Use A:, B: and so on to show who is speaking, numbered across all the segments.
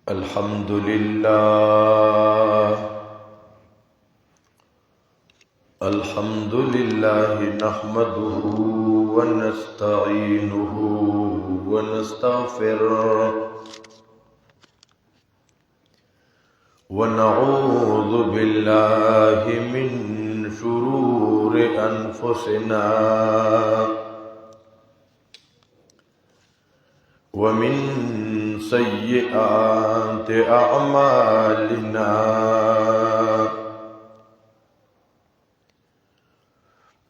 A: الحمد لله الحمد لله نحمده ونستعينه ونستغفره ونعوذ بالله من شرور أنفسنا ومن سيئات أعمالنا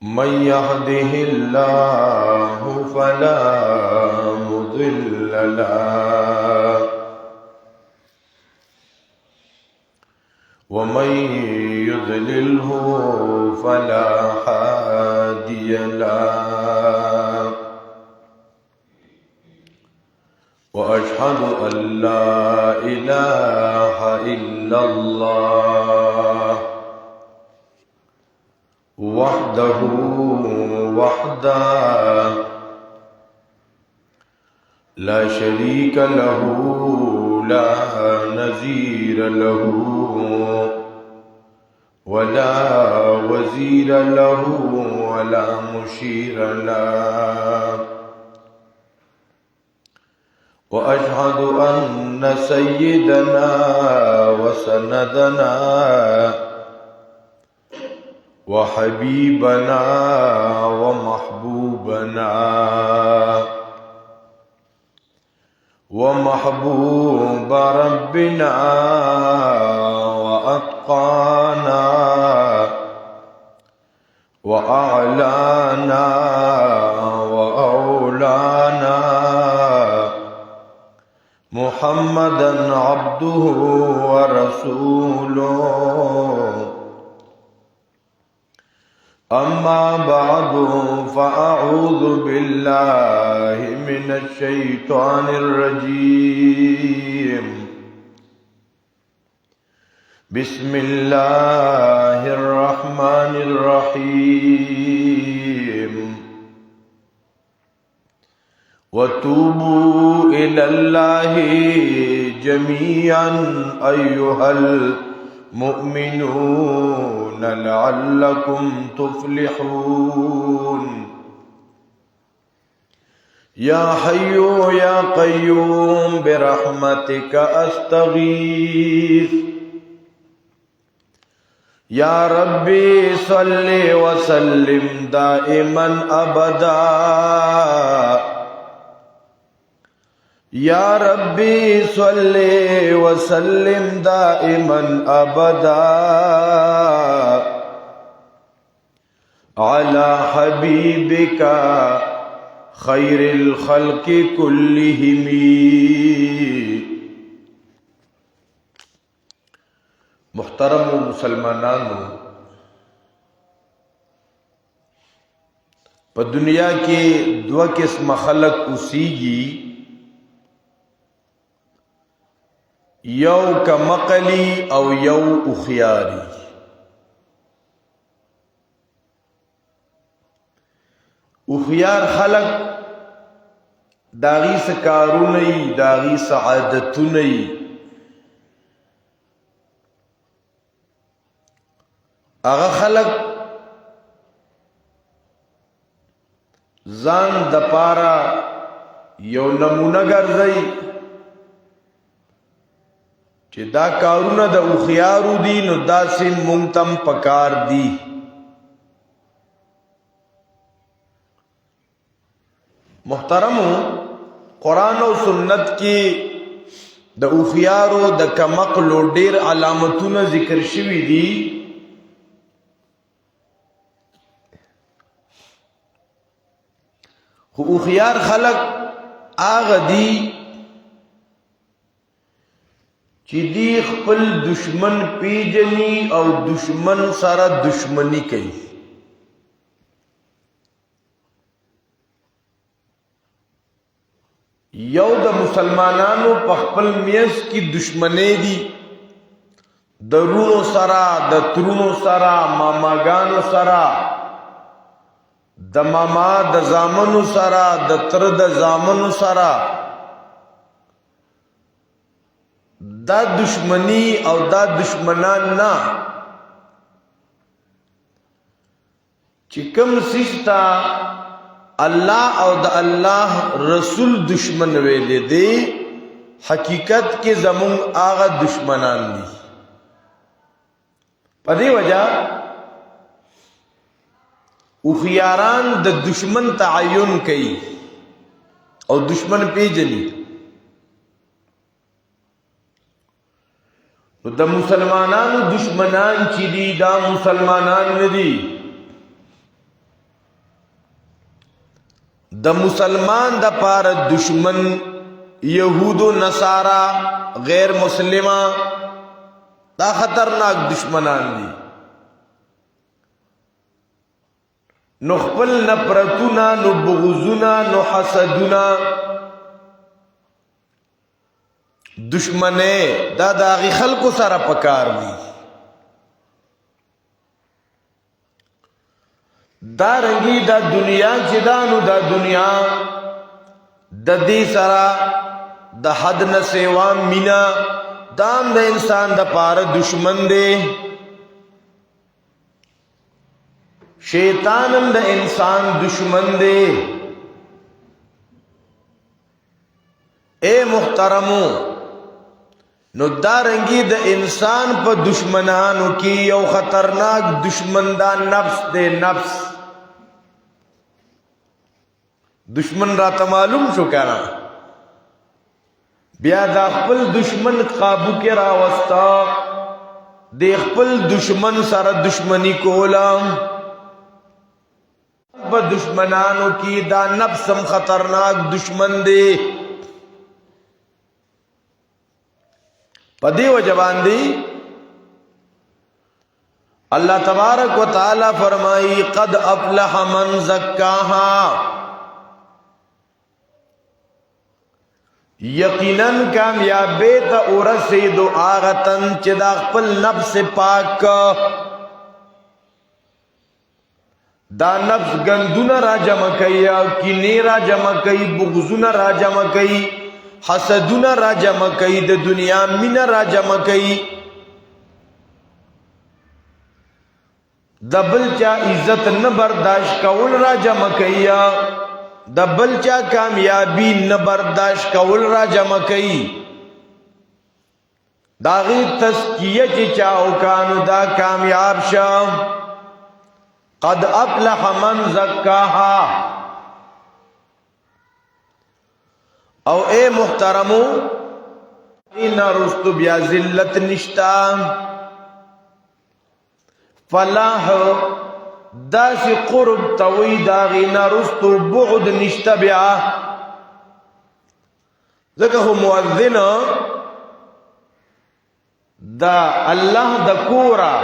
A: من يهده الله فلا مضل له ومن يضلله فلا هادي له وأشهد أن لا إله إلا الله وحده لا شريك له لا نظير له ولا وزير له ولا مشير له وأشهد أن سيدنا وسندنا وحبيبنا ومحبوب ربنا وأتقانا وأعلانا وأولانا محمدا عبده ورسوله أما بعد فأعوذ بالله من الشيطان الرجيم بسم الله الرحمن الرحيم وتوبوا إلى الله جميعا أيها المؤمنون لعلكم تفلحون يا حي يا قيوم برحمتك أستغيث يا ربي صل وسلم دائما أبدا يا ربي صل وسلم دائما أبدا على حبيبك خير الخلق كلهم. محترم مسلمانانو، په دنیا کې دوه قسم خلق اوسیږي، یو کمقلی او یو اخیاری. اخیار خلق داغی سکارونی داغی سعادتونی اغا خلق ځان د پارا یو نمونه ګرځي چې دا کارونه د اخیارو دي، نو داسې مونږ تم پکار دي. محترمو، قرآن او سنت کې د اخیارو د کمقلو ډیر علامتونه ذکر شوي دي. خو اخیار خلق آغا دی چې دی خپل دشمن پیجنی او دشمن سره دشمنی کوي. یو د مسلمانانو په خپل میس کی دشمنی دی، د رونو سره، د ترونو سره، ماماګانو سره، د ماما د زامنو سره، د تر د زامنو سره، دا دشمنی او دا دشمنان نا چې کوم سیستا الله او د الله رسول دشمن ویلې دي حقیقت کې زمون آغا دشمنان دي. په دې وجہ او خياران د دشمن تعین کوي او دشمن پیژني. نو د مسلمانانو دشمنان چې دي دا مسلمانان نه دي. د مسلمان د پاره دشمن یهود و نصارا غیر مسلمان دا خطرناک دشمنان دي. نو خپل نفرتونا نو بغضونا نو حسدونا دشمنه دا داغی خلقو سره پکار دی. دا رنگی دا دنیا چدانو دا دنیا دا دی سرا دا حد نسیوان مینا دام دا انسان دا پار دشمن دے. شیطانم دا انسان دشمن دے. اے محترمو نو دارنگی دا انسان پا دشمنانو کی یو خطرناک دشمن دا نفس دے. نفس دشمن را معلوم شو کنا بیا دا خپل دشمن قابو کې راوستا د خپل دشمن سره دشمنی کولم په دشمنانو کې دا نفسم خطرناک دشمن دی. په دې وجه باندې الله تبارک وتعالى فرمایي قد افلح من زکاها یقیناً کامیابی تا ورسیدو آغتن چی دا خپل نفس پاک دا نفس گندون را جمع کئی کینی را جمع کئی بغضون را جمع کئی حسدون را جمع کئی دا دنیا من را جمع کئی دا بلچا عزت نبرداشت کول را جمع کئی دا بلچا کامیابی نبرداشت کول را جمع کئی داغی تسکیہ چی چاوکانو دا کامیاب شام. قد افلح من زکاها او اے محترمو اینا رستو بیا ذلت نشتا. فلاح دا سی قرب توی داغینا رستو بعد نشتا بیا. ذکر مؤذن دا اللہ دا کورا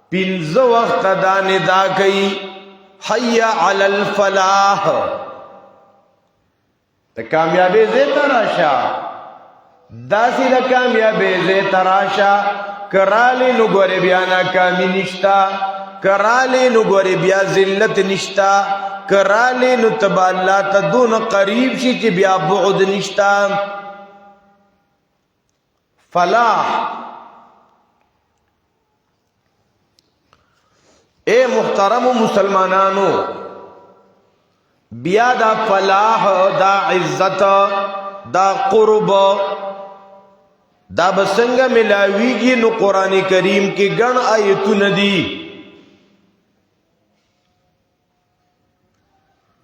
A: پینز وقت دا ندا کئی حی علی الفلاح دا کامیابی زیتا راشا دا سی دا کامیابی زیتا راشا کرالی نو گوری بیانا کامی نشتا کرالی نو گوری بیا ذلت نشتا کرالی نو تبا اللہ تا دون قریب شی چی بیا بعد نشتا. فلاح اے محترم مسلمانانو بیا دا فلاح دا عزت دا قرب دا بسنگ ملاویگی نو قرآن کریم کی گن آیتو ندی.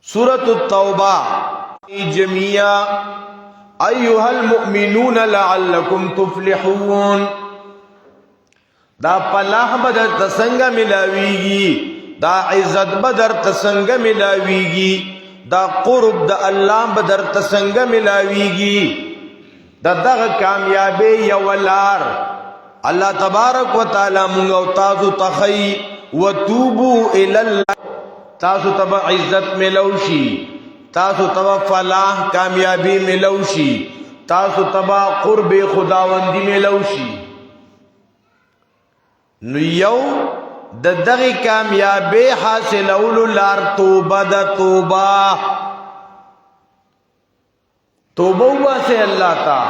A: سورة التوبہ جميعا ایوہ المؤمنون لعلکم تفلحون دا پلاح بدر تسنگ ملاویگی دا عزت بدر تسنگ ملاویگی دا قرب دا اللہ بدر تسنگ ملاویگی دا دغ کامیابی یولار اللہ تبارک و تعالی منگو تازو تخی و توبو الاللہ تاسو تبا عزت ملوشی تاسو تبا فلاح کامیابی ملوشی تاسو تبا قرب خداوندی ملوشی. نو یو د دغی کامیابی حاصل اولو لار توبہ دا توبہ توبہ ہوا سے اللہ تا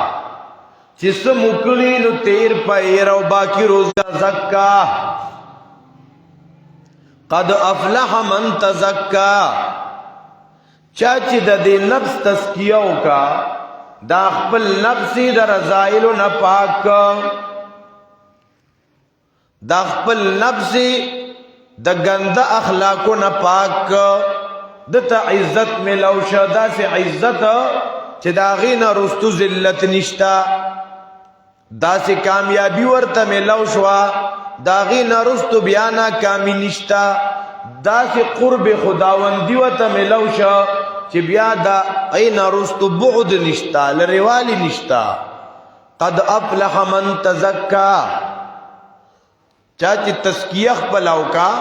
A: چې څه مکړي نو تیر پیر او باقی روزګار زکا. قد افلح من تزکا، چا چې د دې نفس تزکیه وکا، دا خپل نفس د رذایلو نه پاک، دا خپل نفس د ګنده اخلاقو نه پاک، دته عزت ملو شه، داسې عزت چې د هغې نه رستو ذلت نشته، داسې کامیابی ورته ملو شوه د هغې نه رستو بیا ناکامي نشته، داسې قرب خداوندي ورته ملو شه چې بیا د هغې نه رستو بعد نشته، لرېوالی نشته. قد افلح من تزکا، چا چې تزکیه خپله وکړه.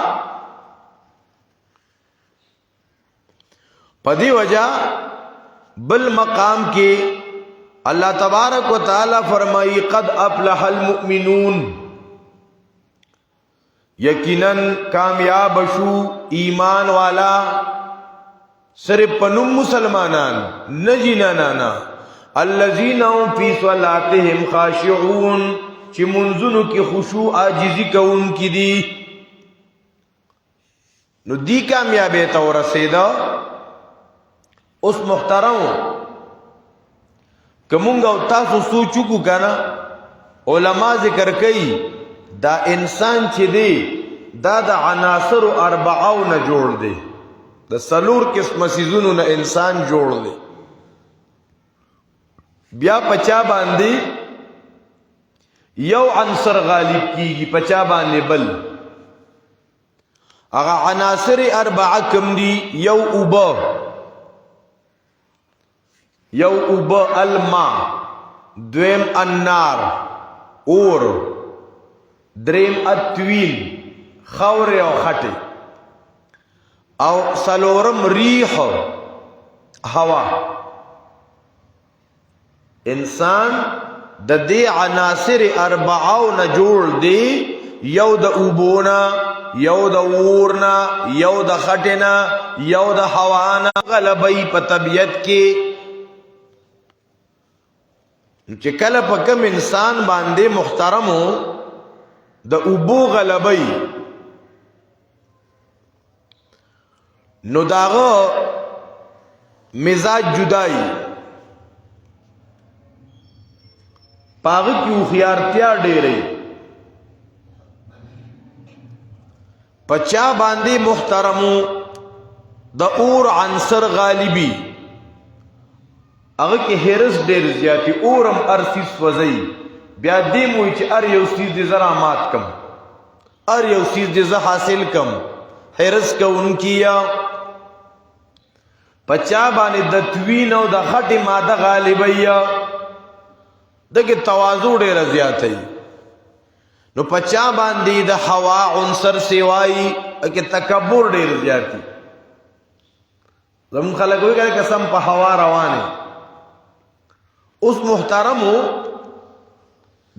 A: په دې وجه بل مقام کې اللہ تبارک و تعالی فرمائی قد افلح المؤمنون، یقیناً کامیاب شو ایمان والا، صرف پنم مسلمانان نجینا نانا، الذین هم فی صلاتهم خاشعون، چی منزنو کی خشوع آجزی کون کی دی. نو دی کامیابی تا ورسیدہ. اس محترم کمونگا تاسو سوچو کو کنا، علماء ذکر کئی دا انسان چی دی دا عناصر اربعاو نا جوڑ دی، دا سلور قسم سیزونو نا انسان جوڑ دی. بیا پچا باندی یو عنصر غالب کیگی، پچا باندی بل. اگا عناصر اربعا کم دی، یو اوبا، یو اوبا الماء، دویم النار اور، دریم التوین خور او خطی، او سلورم ریح ہوا. انسان د دې عناصر اربعاو نه جوړ دی، یو د اوبونا، یو د اورنا، یو د خټینا، یو د هوانا. غلبی په طبیعت کې چې کله په کم انسان باندې محترمو د اوبو غلبی، نو داغه مزاج جدائی، پاغه کی خيارتیا ډېرې. پچا باندې محترمو د اور عنصر غالبی، هغه کې هرس ډېر زیاتی، اورم ارسی سوځي، بیا دې موي چې ار یو سیز دې زرا مات کم، ار یو سیز دې ز حاصل کم، هرس کوونکیا. پچا باندې د توین او د خټي ماده غالبیا، دغه تواضع ډېر زیاتې. نو پچا باندې د هوا عنصر سیوای کې تکبر ډېر زیاتی. زمون خلک وایي قسم په هوا روانه. اوس محترمو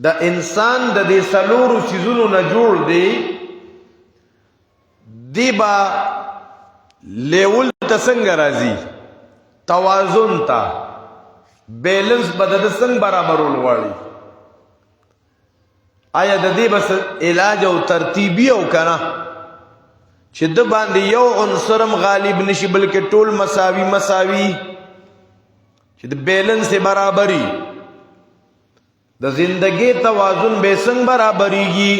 A: د انسان د دې سلورو چیزونو نه جوړ دی، دی با لیول ته څنګه راځي، توازن ته، بیلنس بدد څنګه برابرول غواړي. آیا د دې بس علاج او ترتیبی او کنه چې د باندې یو عنصرم غالب نشي بلکې ټول مساوي مساوي، چې د بیلنس برابرۍ، د زندگی توازن به څنګه برابرېږي.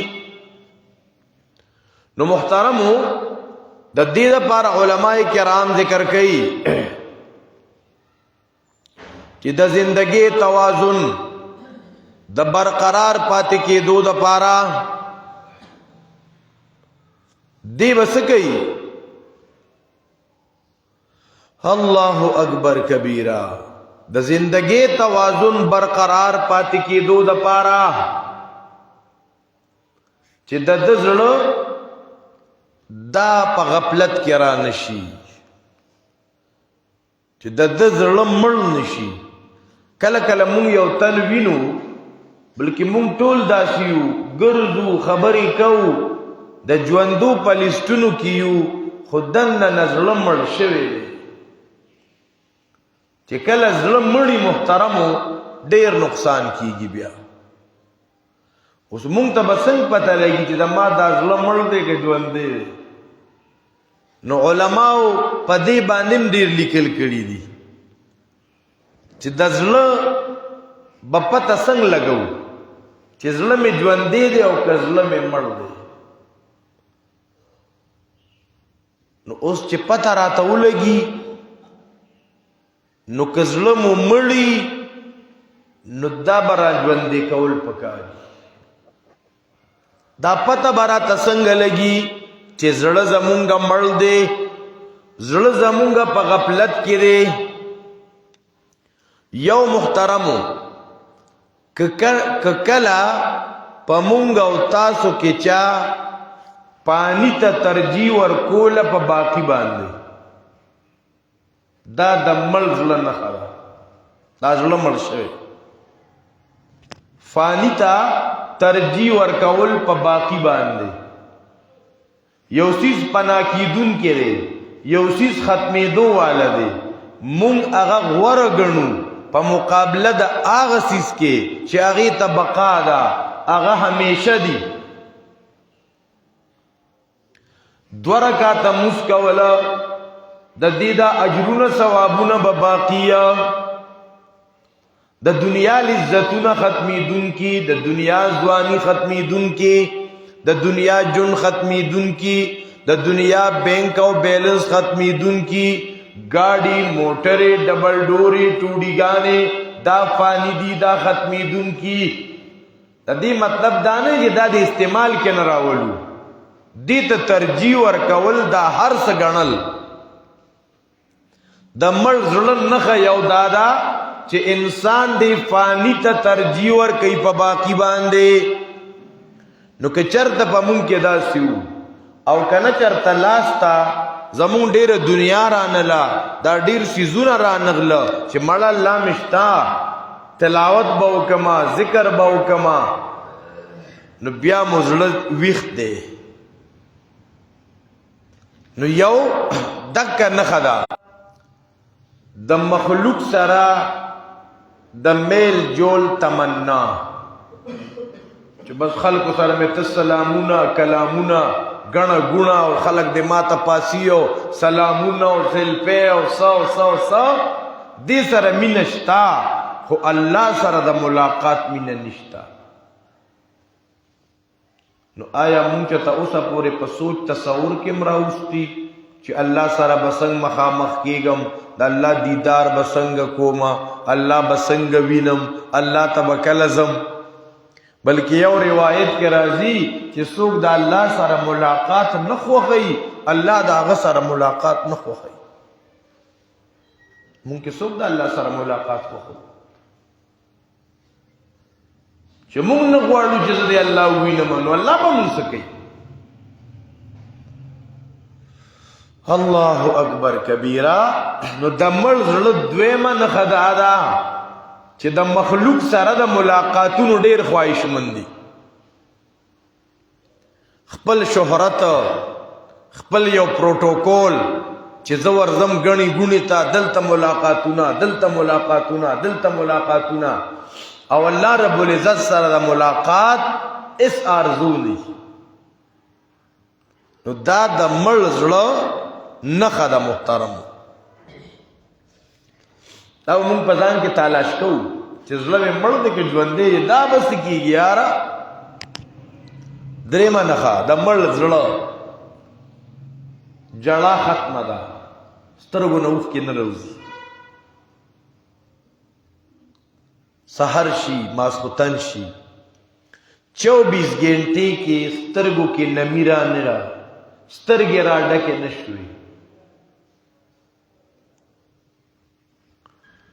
A: نو محترمو د دې لپاره علماء کرام ذکر کوي چې د زندگی توازن د برقرار پاتې کېدو لپاره دی بس کوي الله اکبر کبیره. د زندگی توازن برقرار پاتې کېدو لپاره چې د زړه دا په غفلت کې را نشي، چې د زړه مړ نشي. کله کله مونږ یو تن وینو، بلکې مونږ ټول داسې یو، ګرځو خبرې کوو، د ژوندو په لیسټونو کې یو، خو دننه زړه مړ شوی دی. چې کله زړه مړی محترمو ډیر نقصان کیږي بیا اوس مونږ ته به څنګه پته لګي چې زما دا زړه مړ دی که ژوندی دی نو علماو په دې باندې ډیر لیکل کړي دي چې د زړه به پته څنګه لګو چې زړه مې ژوندی دی او که زړه مې مړ دی نو اوس چې پته راته ولګي نو که زړه مو مړي نو دا به را ژوندی کول پکار دا پته به راته څنګه لګي چې زړه زمونږه مړ دی زړه زمونږه په غفلت کې دی یو محترمو که کله په مونږ او تاسو کې چا پانی ته ترجیح ورکوله په باقی باندې دا د مړ زړه نښه ده دا زړه مړ شوی فانی ته ترجیح ورکول په باقی باندې یو سیز پناه کیدون کې دی یو سیز ختمېدو والا دی مونږ هغه غوره ګڼو په مقابله د هغه سیز کې چې هغې ته بقا ده هغه همیشه دی 2 رکعاته مونځ کوله د دې دا اجرونه ثوابونه به باقیه د دنیا لذتونه ختمیدونکي د دنیا ځواني ختمیدونکي د دنیا جون ختمیدونکي د دنیا بینک او بیلنس ختمیدونکي گاڑی موټرې ډبل ډوري ټوډیګانې دا فانی دي دا ختمیدونکي د دې مطلب دا نه چې دا د استعمال کې نه راولو دې ته ترجیح ورکول دا هر څه ګڼل د مړ زړه نښه یو دادا چې انسان دی فانی ته ترجیح ورکوي په باقی باندې نو که چرته په مونږ کې داسې وو او که نه چرته لاسته زمونږ ډېره دنیا رانله دا ډېر څیزونه رانغله چې مړه الله مې شته تلاوت به وکړمه ذکر به وکړمه نو بیا مو زړه ویښ دی نو یو دکه نښه ده د مخلوق سره د میل جول تمنا چې بس خلکو سره مې ته سلامونه کلامونه ګڼه ګوڼه او خلک د ماته پاسي او سلامونه او سلپې او سو دې سره مینه شته خو الله سره د ملاقات مینه نشته نو آیا مونږ ته اوسه پورې په سوچ تصور کې مراوستي چې الله سره بسنګ مخامخ کېږم د الله دیدار بسنګ کوما الله بسنګ وینم الله تبکلزم بلکې یو روایت کې راځي چې څوک د الله سره ملاقات نه خوښي الله د هغه سره ملاقات نه خوښي مونږ کې څوک د الله سره ملاقات خوښي چې مونږ نه غواړو چې زه د الله وینم نو الله به مونږ څه کوي الله اکبر کبیره نو د مړ زړه دویمه نښه دا ده چې د مخلوق سره د ملاقاتونو ډېر خواهشمند دي خپل شهرت خپل یو پروتوکول چې زه ورځم ګڼې ګوڼې ته دلته ملاقاتونه او الله رب العزت سره د ملاقات اس آرزو دی نو دا د مړ زړه نخه د محترم او مونږ په ځان کې تلاش کوو چې زړه مې مړ دی که ژوندی دا بس کېږي یاره درېمه نښه د مړ زړه جړه ختمه ده سترګو نه اوښکې نه راوځي سحر شي ماسخوتن شي 24 घंटे کې سترګو کې نمی را نه را سترګې را ډکې نه شوي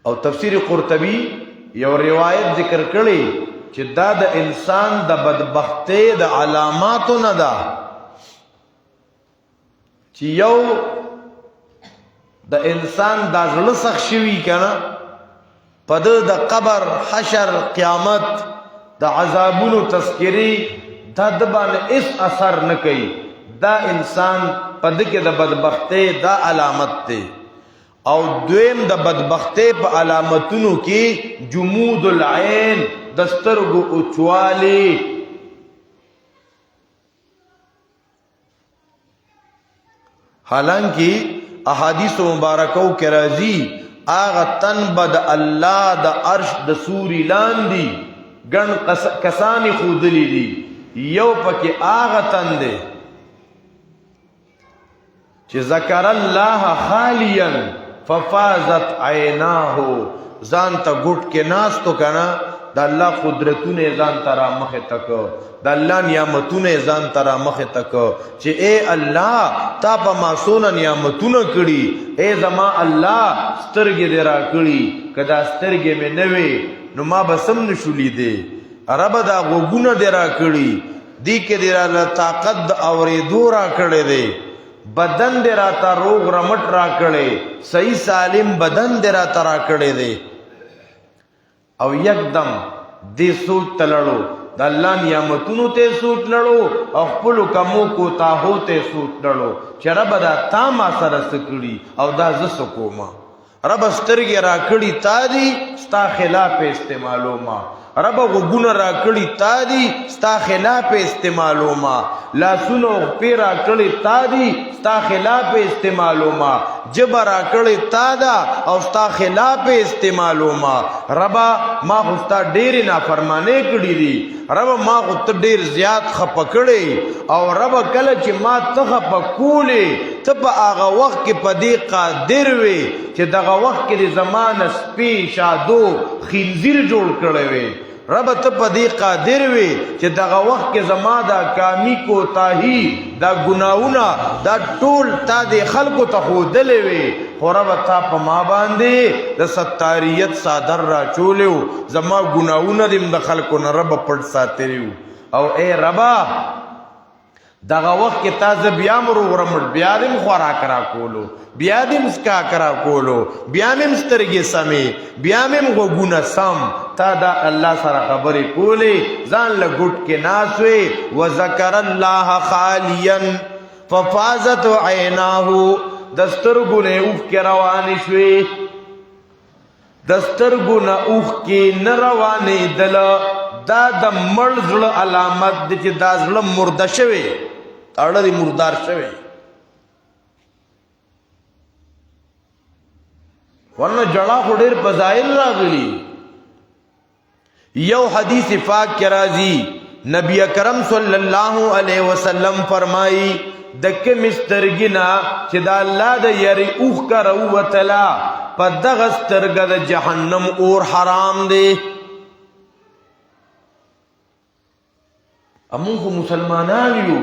A: او تفسیر قرطبی یو روایت ذکر کړي چې دا د انسان د بدبختی د علاماتو نه ده چې یو د انسان د زړه سخت شوي کنه په د قبر حشر قیامت د عذابونو تذکری دا د باندې اس اثر نه کوي دا انسان په د کې د بدبختی دا علامت دی او دویم د بدبختی په علامتونو کې جمود العين د سترګو اوچوالی. حالانکه احادیث مبارکو کې راځي آغا تن بد الله د عرش د سوري لاندې ګڼ کسانی خودلی دي، یو پکې آغا تن دی چې ذکر الله خالیا ففازت عیناه، ځان ته ګوټ کې ناستو کنه د الله قدرتونه ځان ته را مخې تک، د الله نعمتونه ځان ته را مخې تک چې اے الله تا په ما څونه نعمتونه کړي، اے زما الله سترګې دې را کړي، که دا سترګې مې نه وي نو ما به سم نشو لیدی. رب دا غوږونه دې را کړي، دی کې دې را طاقت د اورېدو را کړی دی، بدن دې را ته روغ رمټ را کړی، صحیح سالم بدن دې را ته را کړی دی. او یکدم دې سوچ تلړو د الله نعمتونو ته سوچ لړو او خپل کمو کو تاهو ته سوچ لړو چې رب دا تا ما سره سکړي او دا ز سکوما. رب سترګې را کړي تا دي ستا خلاف استعمالو ما، رب غوږونه را کړي تا دي ستا خلاف استعمالو ما، لاسونو پی را کړي تا دي ستا خلاف استعمالو ما، جبه را کړي تا دا او ستا خلاف استعمالو ما. ربا ما خو ستا ډېرې نافرمانۍ کړي دي، رب ما خو ته ډېر زیات خفه کړی، او رب کله چې ما ته خفه کولې ته په هغه وخت کې په دې قادر وې چې دغه وخت کې د زمانه سپي شادو خنزیر جوړ کړی وې. رب ته په دې قادر وې چې دغه وخت کې زما دا کامی کوتاهی دا ګناونه دا ټول تا د خلکو ته ښودلې وې، خو رب تا په ما باندې د ستاریت صادر را چولیو، زما ګناونه دې د خلکو نه رب پټ ساتلیو. او اے ربا دغه وخت کې تا زه بیا م روغ رمټ بیا دې م خوراک را کولو، بیا دې م څښاک را کولو، بیا مې م سترګې سمې، بیا مې م غوږونه سم، تا دا الله سره خبرې کولې، ځان له ګوټ کې ناست وې. وذکر الله خالیا ففازت عیناه، د سترګو نه اوښکې روانې شوې، د سترګو نه اوښکې نه روانېدله. دا د مړ زړه علامت دی چې دا زړه مرده شوی، اړه دی مردار شوی. ورنه جړه خو ډېر فضایل راغلي. یو حدیث پاک کې راځي نبی اکرم صلی الله علیه وسلم فرمایي د کومې سترګې نه چې د الله د یاري اوښکه راووتله په دغه سترګه د جهنم اور حرام دی. امون خو مسلمانان یو،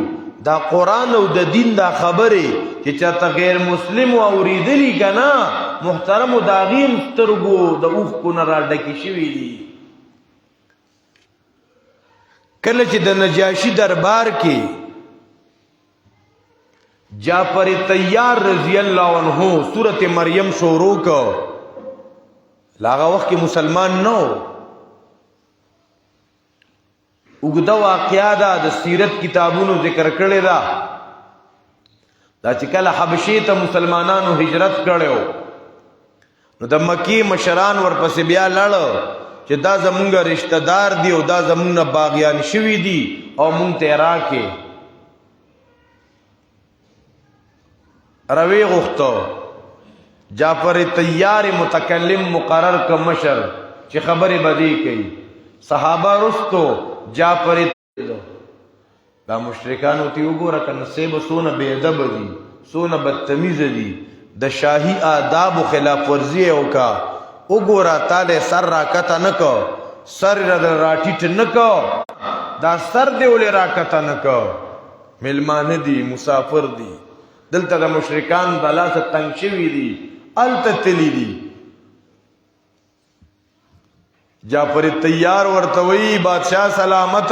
A: دا قرآن او د دین دا خبره چې چاته غیر مسلم او اوریدلی کنا محترم او داغیم سترګو د اوښکو نه را ډکې شوي دي. کله چې د نجاشي دربار کې جعفر طیار رضی الله عنه سورت مریم شروع کو، لاغه وخت کې مسلمان نو، وګدا واقعا دا د سیرت کتابونو ذکر کړی دا چې کله حبشې ته مسلمانانو هجرت کړو نو د مکی مشران ورپسې بیا لړ چې دا زمونږ رشتہ دار دی او دا زمونږ باغیان شوي دي او مونږ ته راکې روي غوښتو. جعفر طیار متکلم مقرر ک مشر چې خبرې بدی کوي، صحابه رستو جعفر دا مشرکانو تی وګوره کنه سیب سونه بے ادب دي، سونه بدتمیز دي، د شاهي آداب خلاف ورزی وکا. وګوره تعالی سر راکته نکو، سر راټیټ نکو، دا سر دی ولې راکته نکو، ملمانه دي مسافر دي، دلته د مشرکان بلا څخه تنگ شوي دي، الته تلی دي. جعفر طیار ورتوی بادشاہ سلامت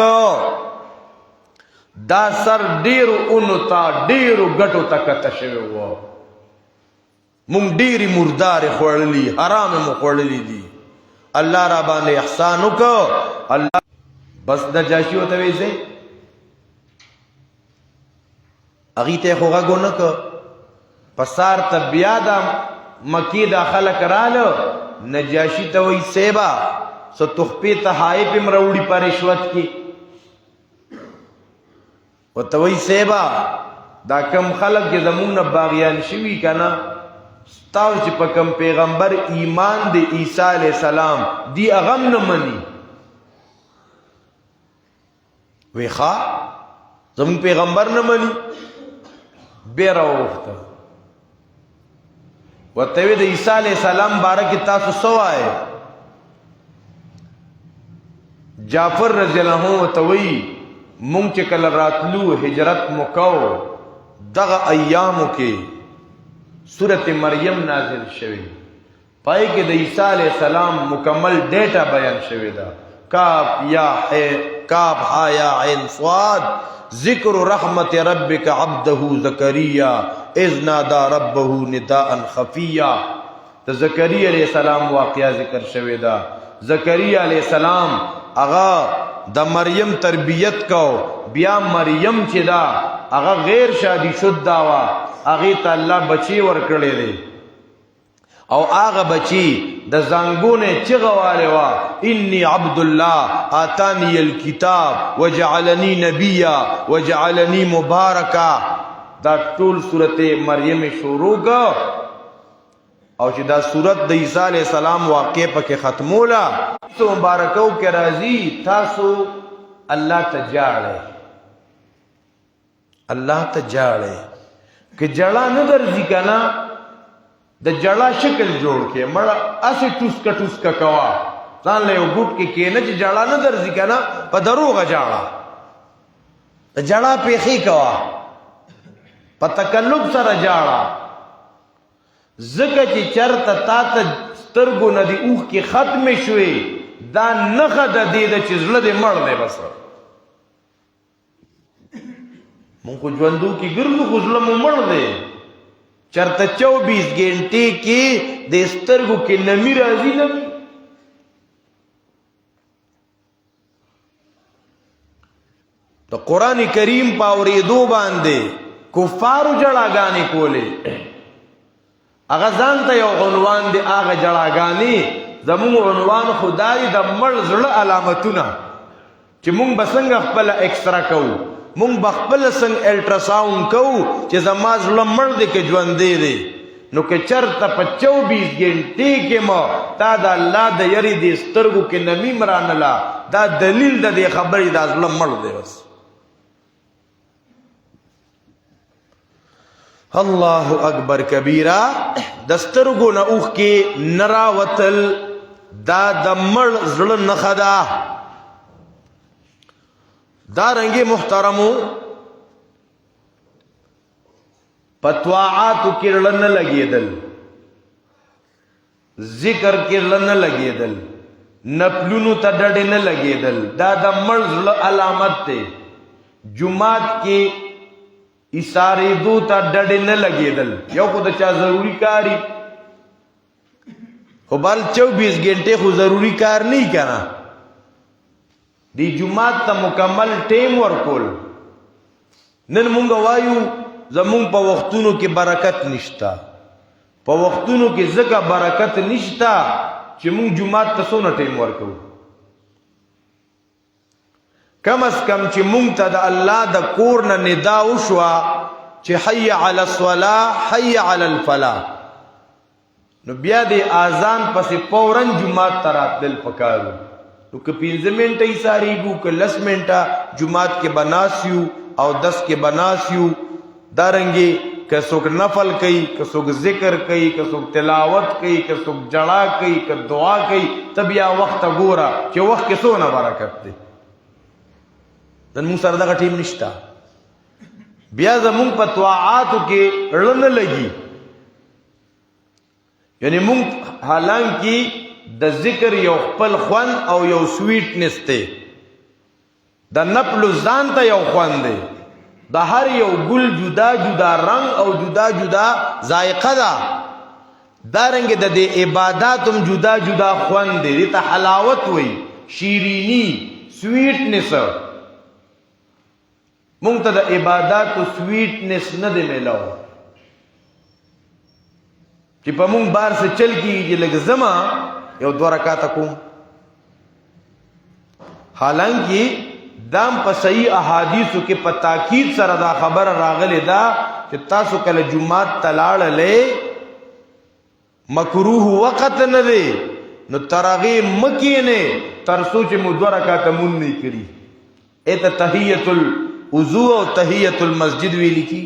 A: دا سر ډیرو اونو تا ډیرو ګټو تکته شوی وو، مونږ ډیری مردار خوړلی حرام مو خوړلی دي، الله را باندې احسان وکړه. الله بس د جاشي وته ویځي اغه ته خوغه ګونه ک پسار ته بیا د مکی دا خلق رالو نجاشی تا وی سیبا سو تخپی تا ہائی پی مروڑی پر رشوت کی و تا وی سیبا دا کم خلق کے زمون باغیان شوی کنا ستاو چی پا کم پیغمبر ایمان دے عیسیٰ علیہ السلام دی اغم نمانی وی خواہ زمون پیغمبر نمانی بیر اوختا و تاوی دا عیسیٰ علیہ السلام بارکی تاسو سو آئے جعفر رضی اللہ عنہ و تاوی مونگ چکل راتلو ہجرت مکو دغ ایامو کے سورت مریم نازل شوی پائی کہ دا عیسیٰ علیہ السلام مکمل ڈیٹا بیان شوی دا کاف ہا یا عین صاد ذکر رحمت ربک عبدہ زکریہ اذ نادا ربہ نداء خفیہ دا زکریہ علیہ السلام واقعہ ذکر شوی دا زکریہ علیہ السلام اغا دا مریم تربیت کو بیا مریم چی دا اغا غیر شادی شد داوا اغیتا اللہ بچی ورکڑے دے او آغا بچی دا زنگونے چغوالے وا انی عبداللہ آتانی الکتاب وجعلنی نبیا وجعلنی مبارکا دا طول صورت مریم شروع گا او چې دا صورت د عیسی علیہ السلام واقع پکې ختمولا تو مبارکو کې راضی تاسو الله ته جاړه الله ته جاړه که جړه نه درځي کنه د جړه شکل جوړ کې مړه اسې ټوس کا کوا ځان له یو ګوټ کې کېنه چې جړه نه درځي کنه په دروغه جاړه د جړه پیخي کوا په تکلف سره جاړه زکه چې چرته تا ته سترګو نه دی اوخ کې ختم شوي دا نخه د دې د چې زړه دې مړ دی بس مونږ خو ژوندو کې ګرځو خو زړه مو مړ دی چرته 24 غنټې کې د سترګو کې نمی راځي نمی د قرآن کریم په اورېدو باندې کفارو جړاګانې کولې اغه ځان ته یو عنوان دی اغه جړاګانی زموږ عنوان خدای د مړ زړه علامتونه چې مونږ بسنګ خپل ایکسترا کوو مونږ بخپل څنګه الټراساوند کوو چې زما زړه مړ دی کې ژوند دی نو که چرته په 24 غنټې کې مو تا د الله د یری د سترګو کې نمی مرانلا دا دلیل د دې خبرې د زړه مړ دی بس اللہ اکبر کبیرہ دسترگو نا اوخ کے نراوتل دا دمڑ زڑ نخدا دا رنگی محترمو پتواعاتو کرلن لگی دل ذکر کرلن لگی دل نپلونو تا ڈڑن لگی دل دا دمڑ زڑ علامت تے جماعت کی اشارے دو تا ڈڑے نہ لگے دل یو کو چا ضروری کاری خو بال 24 گھنٹے خو ضروری کار نہیں کنا دی جماعت تا مکمل ٹیم ورکول نن مونگا وایو زمون پا وقتونو کی برکت نشتا پا وقتونو کی زکا برکت نشتا چی مونگ جماعت تا سونا ٹیم ورکو کم از کم چې مونږ ته د الله د کور نه ندا وشوه چې حی علی الصلاة حی علی الفلاح نو بیا د اذان پسې فوراً جماعت ته راتلل پکارو نو که 15 منټه یې ساریږو که 10 منټه جماعت کې بناسیو او 10 کې بناسیو دارنګې که څوک نفل کوي که څوک ذکر کوي که څوک تلاوت کوي که څوک جړا کوي که دعا کوي ته بیا وخت ګوره چې وخت کې څونه برکت دی نن مونږ سره دغه ټیم نشتا بیا زمونږ په طاعاتو کې رڼه لګي یعنی مونږ حالانکه د ذکر یو خپل خوان او یو سویټنس ته د نپل ځان ته یو خوان دی د هر یو ګل جدا جدا رنگ او جدا جدا ذائقه ده دارنګ د دې عبادتوم جدا جدا خوان دی ته حلاوت وای شیرینی سویټنس مونږ ته د عبادت او سویټنس نه دی ملاو چې په مونږ بار سے چل کیږي لږ زما یو 2 رکعاته کوم. حالانکه دام په صحیح احادیثو کې په تاکید سره دا خبر راغلی دا چې تاسو کله جمعات تلاړلې مکروه وقت نه دی نو ترغی مکی نه تر سوچ مو 2 رکعات مون نه کړی. ایت تحیت الوضو او تحیت المسجد ویل کی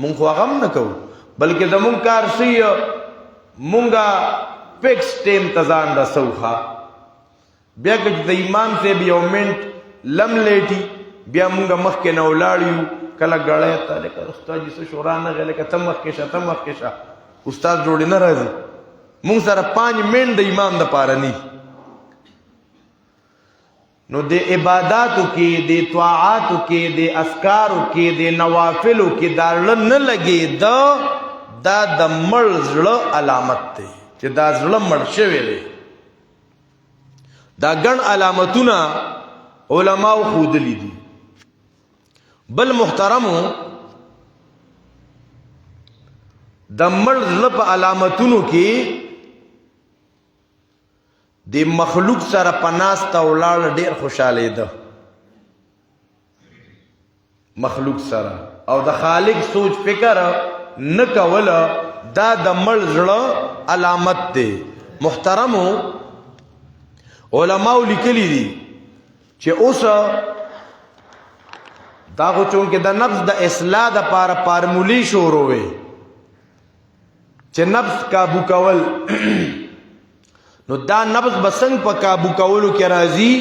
A: مونږ خو غم نه کوو بلکې زمون کار سی مونږه فکس ټیم تزان رسوخه بیا که د امام صاحب یو منټ لم لیټي بیا مونږه مخکې نه ولاړیو کله غړې ته لکه استاد جسو شورا نه غلې کته مخکې شه استاد جوړ نه راځي مونږ سره 5 منټ د امام د پاره نه. نو د عباداتو کې د طاعاتو کې د اذکارو کې د نوافلو کې دا نه لګي دا د مړ زړه علامت دی چې دا زړه مړ شوی دی. دا ګڼ علامتونه علماء خودلی دي. بل محترمو د مړ زړه په علامتونو کې د مخلوق سره پناسته ولاړ ډیر خوشاله ده مخلوق سره او د خالق سوچ فکر نه کوله دا د مړ زړه علامت ده. محترمو علماء لیکلی دي چې اوس دا خو چونکه د نفس د اصلاح د پاره فارمولی شروع وي چې نفس قابو کول نو دا نفس بسنګ په قابو کولو کې راځي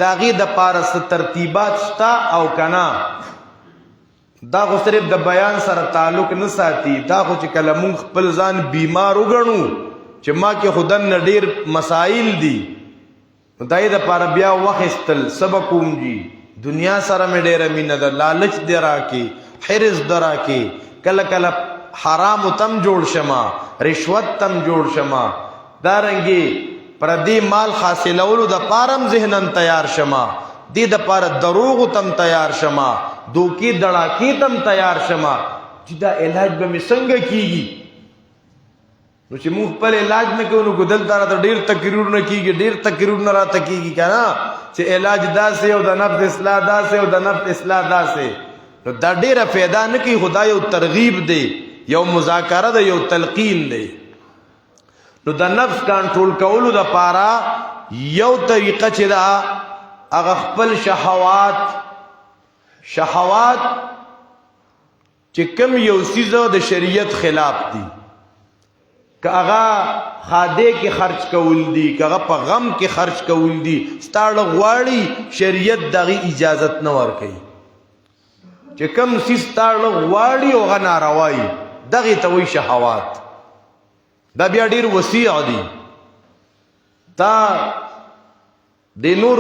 A: داغه د پاره ست ترتیبات شتا او کنا دا خو صرف د بیان سره تعلق نه ساتي. دا خو چې کله مونږ خپل ځان بیمار وګڼو چې ما کې خدن ډیر مسائل دي دای د پاره بیا وخستل سبقوم جی دنیا سره مې ډېر مینه ده لالچ درا کې حرز درا کې کله کله حرام تم جوړ شمه رشوت تم جوړ شمه دارنګي پردي مال حاصلولو د پارم ذهنن تیار شمه دې د پاره دروغ تم تیار شمه دوکي دړاکی تم تیار شمه چې دا علاج به می څنګه کیږي. نو چې موږ په علاج نه کوو نو ګدل دار ته ډیر تقریر نه کیږي ډیر تقریر نه راته کیږي کنه چې علاج داسې او د نفس اصلاح داسې او د نفس اصلاح داسې نو دا ډیره फायदा نه کوي. خدای یو ترغیب دی یو مذاکره ده یو تلقین دی. نو د نفس کنټرول کولو د پاره یو طریقه چې دا هغه خپل شهوات چې کوم یو سیزه د شریعت خلاف دي که هغه خاده کې خرج کول دي که هغه په غم کې خرج کول دي ستاړه غواړي شریعت دغه اجازت نه ورکوي. چې کوم سیز ستاړه غواړي او هغه ناروایي دغه ته وایي شهوات. دا بیا ډیر وسیع دي. تا د نور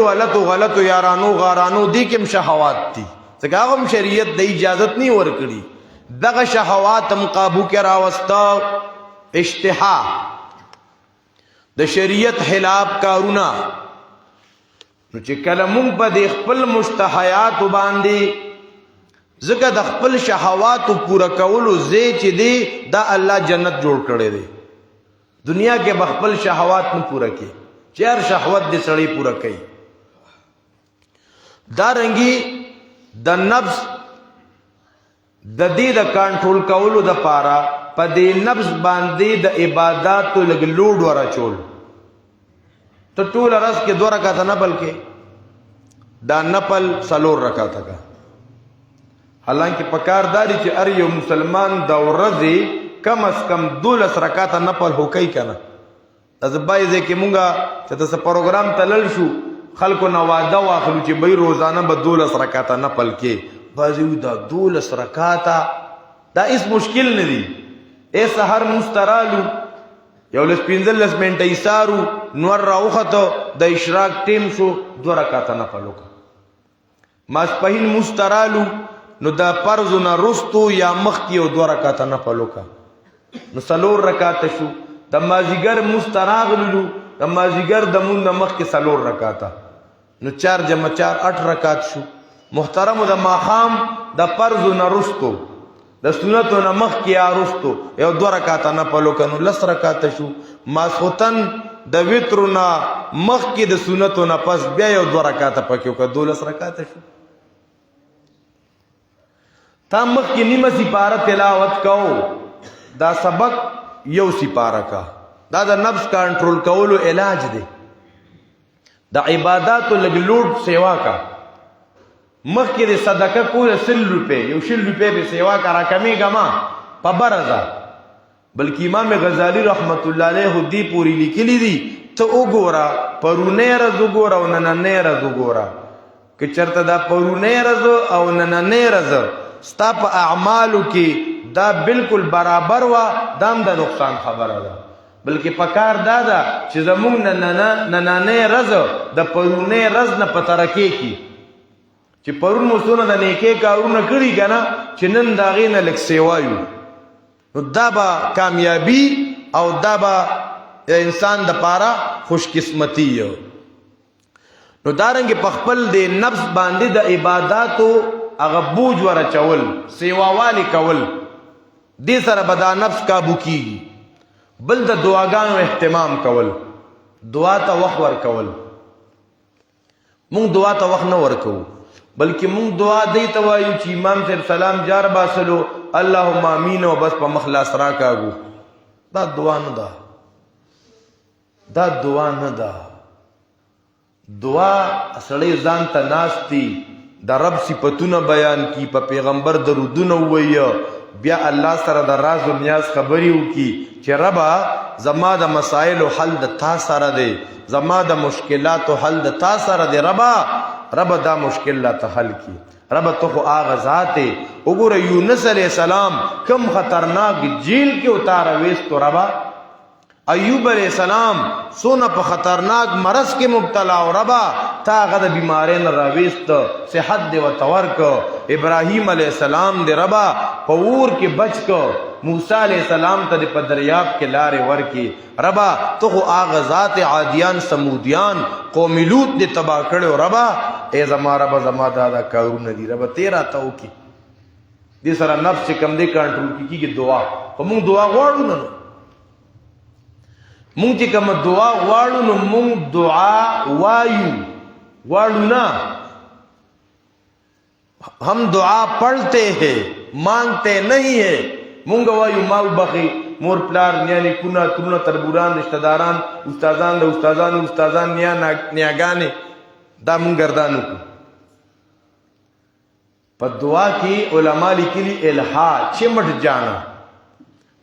A: غلطو یارانو غارانو دي کوم شهوات دي ځکه هغه شریعت د اجازت نه ورکړي. دغه شهوات هم قابو کې راوستا اشتها د شریعت خلاف کارونه. نو چې کله مونږ په د خپل مشتهیات باندې ځکه د خپل شهوات پورا کولو زی چې دی دا الله جنت جوړ کړی دی. دنیا کې بخپل شهوات نه پورا کی چې هر شهوت دې سړی پورا کوي. دا رنګي د نفس د دې د کنټرول کولو د پاره په دې نفس باندې د عبادتو لګ لوډ ورا چول ته ټول راز کې 2 رکعات نه بلکې دا نفل 3 رکعات کا. حالانکه پکارداري چې ار یو مسلمان د ورځې کم از کم 12 رکعات نفل هوکي کنه. از بایزه کې مونږه چې تاسو پروګرام تلل شو خلکو نو واده واخلو چې به روزانه به 12 رکعات نفل کې بازي دا 12 رکعات دا اس مشکل نه دي. اے سحر مسترالو یو لس 15 منټه ایثارو نور راوخته د اشراق ټیم شو 2 رکعات نفل وکړه. ماسپهین مسترالو نو دا فرض نه رستو یا مخ کې 2 رکعات نفل وکړه نو 3 رکعات شو. د مازیګر مستراغلو د مازیګر د مون مخ کې 3 رکعات نو 4 جمع 4 8 رکعات شو. محترم د ماخام د فرض نه رستو د سنتو نه مخکې یا وروستو یو 2 رکعاته نفل وکړو 10 رکعاته شو. ماسخوتن د وترو نه مخکې د سنتو نه پس بیا یو 2 رکعاته پکې وکړو 12 رکعاته شو. تا مخکې نیمه سپاره تلاوت کو دا سبق یو سپاره کا. دا د نفس کنټرول کولو علاج دی. د عباداتو لږ لوډ سیوا کا. مخکې د صدقه کوله 100 روپۍ یو 100 روپۍ به سیوا کا راکمېږه ما په برزه. بلکې امام غزالی رحمت الله علیه دی پوری لیکلی دی ته وګوره پرونی ورځ وګوره او نننی ورځ وګوره. که چېرته دا پرونی ورځ او نننی ورځ ستا په اعمالو کې دا بالکل برابر وه دا هم د نقصان خبره ده. بلکې پکار دا ده چې زمونږ نننی ورځ د پرونی ورځ نه په ترکې کې چې پرون مو څونه د نیکۍ کارونه کړي که نه چې نن د هغې نه لږ سیوا یو نو دا به کامیابي او دا به د انسان دپاره خوشقسمتي یو. نو دارنګې په خپل د نفس باندې د عباداتو هغه بوج ورچول سیواوالي کول دې سره به دا نفس کابو کیږي. بل د دعاګانو اهتمام کول دعا ته وخت ورکول. مونږ دعا ته وخت نه ورکوو بلکې مونږ دعا دی ته وایو چې امام صاحب سلام جار باسلو اللهم امین او بس په مخلاص راکاږو. دا دعا نه ده. دا دعا نه ده. دعا سړی ځان ته ناستي د رب صفتونه بیان کی په پیغمبر درودونه ووایه بیا الله سره د راز و نیاز خبرې وکړي چې ربا زما د مسایلو حل د تا سره دی زما د مشکلاتو حل د تا سره دی ربا دا مشکل لا ته حل کی. ربا تو خو آغا ذات وګوره یونس علیہ السلام کم خطرناک جیل کې اتاره ویستو. ربا ایوب علیہ السلام سونه په خطرناک مرض کې مبتلا او ربا تا هغه د بیمارۍ نه راویست صحت دې ورته ورکړ. ابراهیم علیہ السلام دې ربا په اور کې بچ کړ. موسی علیہ السلام ته په دریاب کې لارې ورکې. ربا تو خو هغه ذات عادیان سمودیان قوم لوط دې تباه کړو. ربا ای زما ربا زما دا کارونه دي ربا تیرا ته وکړي. دې سره نفس چې کم دې کنټرول کېږي دعا په مونږ دعا غواړو نه مونږ چې کوم دعا غواړو نو مونږ دعا وایو غواړو نه हम दुआ पढ़ते हैं मांगते नहीं है. مونږ وایو ما وبخي مور پلار یعنی کونه ترونه تربوران رشتہ داران استادان د استادانو استادان نیاګانې دا مونږ ګردانو کو. په دعا کې علما لیکلي الها چمټ جانا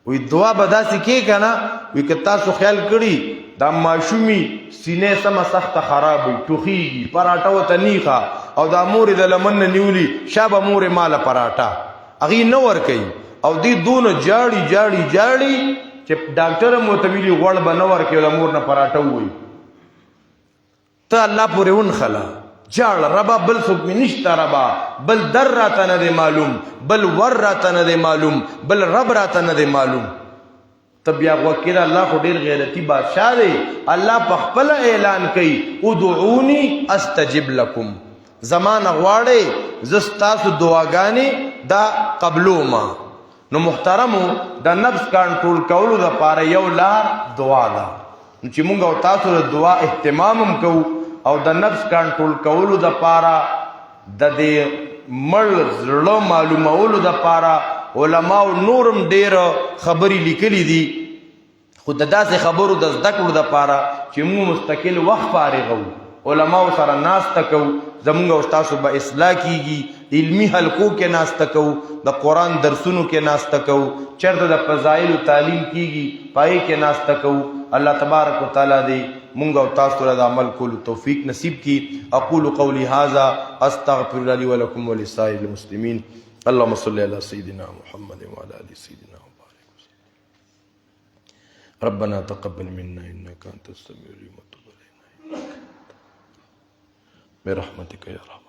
A: وی دعا بدا سکی کنا وی که تاسو خیال کړي دا ماشومی سینې سم سخت خراب وي ټوخیږي پراټه وته نیخه او دا مور د لمن نیولی شابه مور مال پراټه اغي نو ور کوي او دی دون جاړي جاړي جاړي چې ډاکټر موتویلی غوړ بنور کې مور نه پراټه وي ته الله پورې ون خلا جاړ ربا بل څوک نشته ربا بل در راته نه دی معلوم بل ور راته نه دی معلوم بل رب راته نه دی معلوم. تب یا وکیل الله خو ډیر غیرتی بادشاہ دی. الله په خپل اعلان کوي ادعوني استجب لكم زمان غواړي زستاسو دعاګانې دا قبلو ما. نو محترمو د نفس کنټرول کولو د پاره یو لار دعا ده چې مونږ او تاسو د دعا اهتمام هم کوو او د نفس کنټرول کولو د پاره د دې مړ زړه معلومولو د پاره علماء نورم ډیر خبرې لیکلي دي خو د داسې خبرو د زده کړو د پاره چې موږ مستقل وخت فارغو علماء سره ناسته کوو زمونږ او تاسو به اصلاح کیږي علمی حلقو کې ناسته کوو د قرآن درسونو کې ناسته کوو چېرته د فضایل تعلیم کیږي پای کې ناسته کوو. الله تبارک وتعالی دې مونږ او تاسو ته د عمل کولو توفیق نصیب کی. اقول قولی هذا استغفر الله لي ولكم ولسائر المسلمين. اللهم صل على سيدنا محمد وعلى ال سيدنا وبارك وسلم. ربنا تقبل منا انك انت السميع العليم وتب علينا برحمتك يا رب.